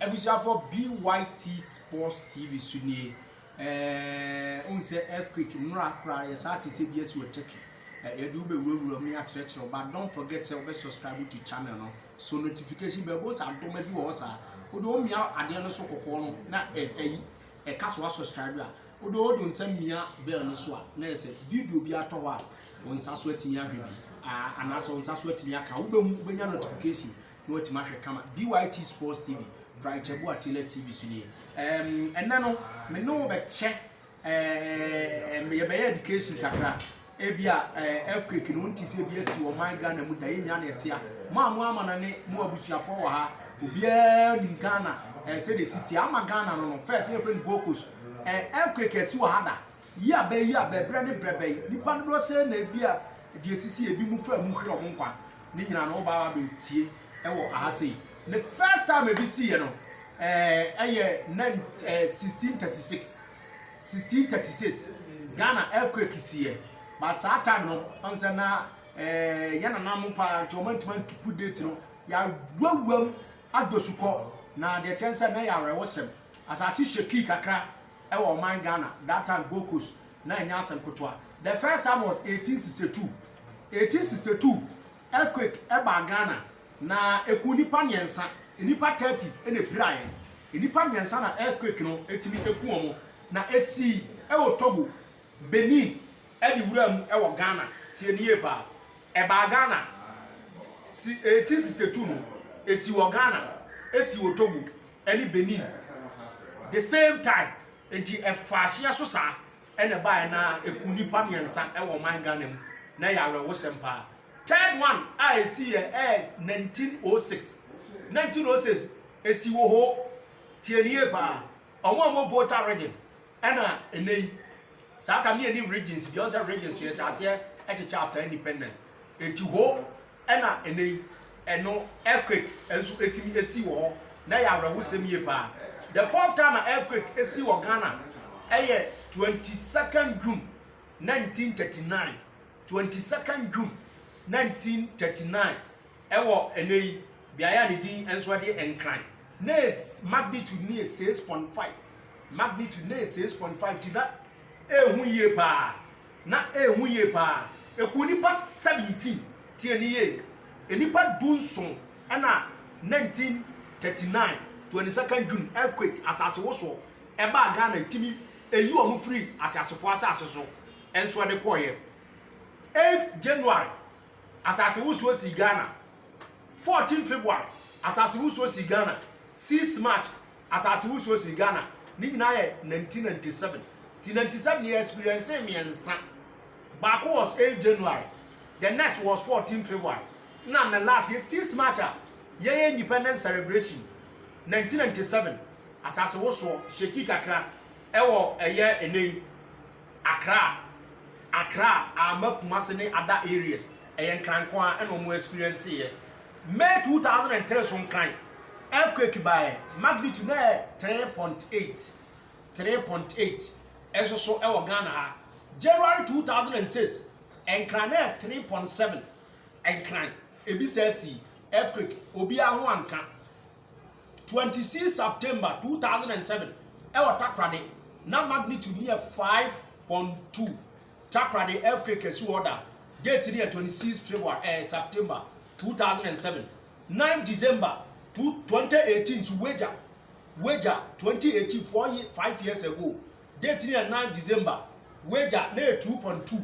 Ebusha for BYT Sports TV Suni. Unse earthquake mura yes artist CBS will take you do be rule me at retro, but don't forget to subscribe to channel no. So notification bells and don't maybe also. Odo me out at the end of so na a castle subscriber. Odo don't send me a bell no so. Na say video be at all. On saswetin ya hwebi and also on saswetin ya ka wo be nya notification no ti ma hwe kama BYT Sports TV right Yeboah Taylor TV suni and no me no be che me ye be education kakra e bia earthquake no nti se bia si o man Ghana mu da nya na etia ma amana ne mu abusuafo wa ha obia nim Ghana say the city ama Ghana no first your friend Gokos earthquake esi wa hada ya be brand brebe nipa do say na bia de asisi ebi mu fa mu hwe o nkwa ni nyina no ba ba be tie e wo ahase the first time e bi see no 1636 Ghana earthquake see but that time no onse na yana na mu pa to man keep date no ya wawam adosuko na de chance na ya rewosem asasi sheki kakra e wo man Ghana that time Gokos na nya asem kotwa. The first time was 1862 earthquake e ba Ghana na ekuni pa nyensa enipa 30 ene praye enipa nyensa na earthquake no etimi eku omo na esi e wo Togo Benin e di wuram e wo Ghana tie nie pa e ba Ghana 1862 no esi wo Ghana esi wo Togo eni Benin the same time enti e faahia so sa ene ba na ekuni pa nyensa e wo man Ghana mu na ya rewo sempa. Third one I see as 1906 esi wo ho tienie pa omo voter region ena enei sa ka me any regions beyond regions here as here at after independence enti ho ena enei eno earthquake enso etimi esi wo ho na ya rewo semie pa. The fourth time earthquake esi wo Ghana 22nd June 1939 22nd June 1939 ewo enei biaya ni din enso de enkran nes magnitude ni 6.5 magnitude ni 6.5 ti na ehun ye pa na ehun ye pa ekuni pa 17 ti eniye enipa dunson na 1939 22nd June earthquake asase woso eba Ghana timi eyi omu free atasefo asase so enso de koye 8th January asase woso si Ghana 14 February asase woso si Ghana 6 March asase woso si Ghana ni nyina ye 1997 year experience me ensa back was 8 January the next was 14 February na the last year 6 March ye independence celebration 1997 asase woso sheki kakra ewo eye enei Accra amakumase ne other areas eyen krankwa eno mo experience here May 2003 so kan earthquake by magnitude 3.8 eso so e wo Ghana ha. January 2006 enkran 3.7 enkran ebi sesi earthquake obi aho anka 26 September 2007 e wo takrade na magnitude near 5.2 takrade earthquake esi order date near 26 February September 2007 9 December 2018 to wager 2018 5 years ago date near 9 December wager near 2.2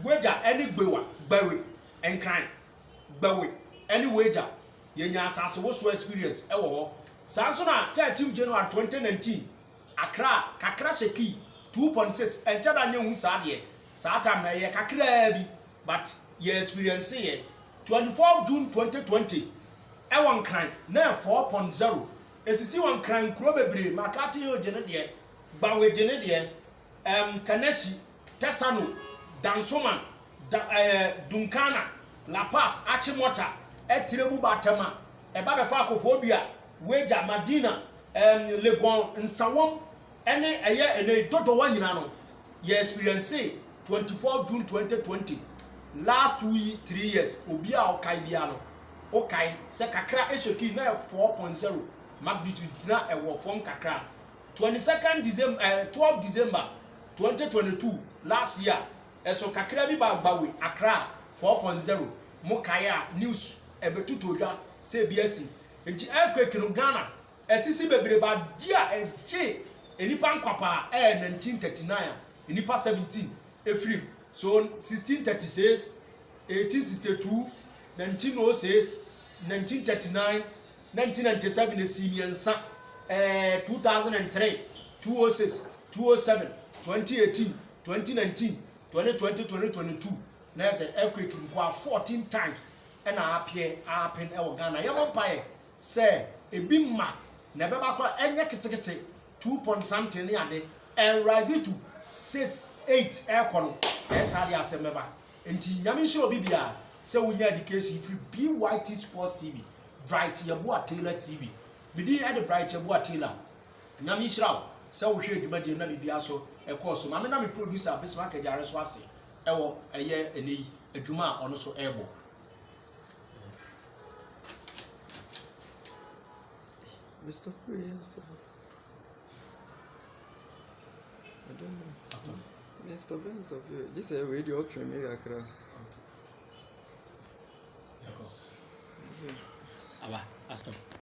wager any gbewe enkran gbewe any wager yenya asase wo so experience e wo sanso na 13 January 2019 Accra kakra sheki 2.6 enchada nye hu sa de sa time na ye kakra bi but ye experience ye 24 June 2020 e won kran na 4.0 esisi won kran kro bebre makati yo gene de bawe gene de Kaneshi Tesano Dansoman Dunkana La Paz Achimota Etirebu Batama eba be fa akofobia Weja Madina Legon Nsawom ene ene toto wanyina no ye experience 24 June 2020 last 3 years obi a okai bia no okai se kakra esheki na 4.0 magnitude na ɛwɔ fam kakra 22nd December 12 December 2022 last year ɛso kakra bi ba we Accra 4.0 mo kaya news ɛbɛtutu odwa sɛ bi asi nti earthquake no Ghana ɛsisi bebree ba dia ɛgye enipa nkwapa 1939 enipa 17 efrim so 1636 1862 1906 1939 1997 esimiensa 2003 206 207 2018 2019 2020 2022 na say earthquake nkwa 14 times and happen e Ghana yamon pae say ebi ma na beba kwa enye kitikiti 2 point something ade and rise to 6 8 aircon esali asemeba enti nyame hiro bibia say wunya education free BYT Sports TV Bright Yeboah Taylor TV bidi e de Bright Yeboah Taylor nyame hiro say wo hwe adwumade na bibia so e course ma me na me producer Bismarck Ejare so ase ewo eye eneyi adwuma ono so ebo Mr. Yes, I don't know. Mr. Benz of you. This is a radio train me Accra. Okay. Aba, stop.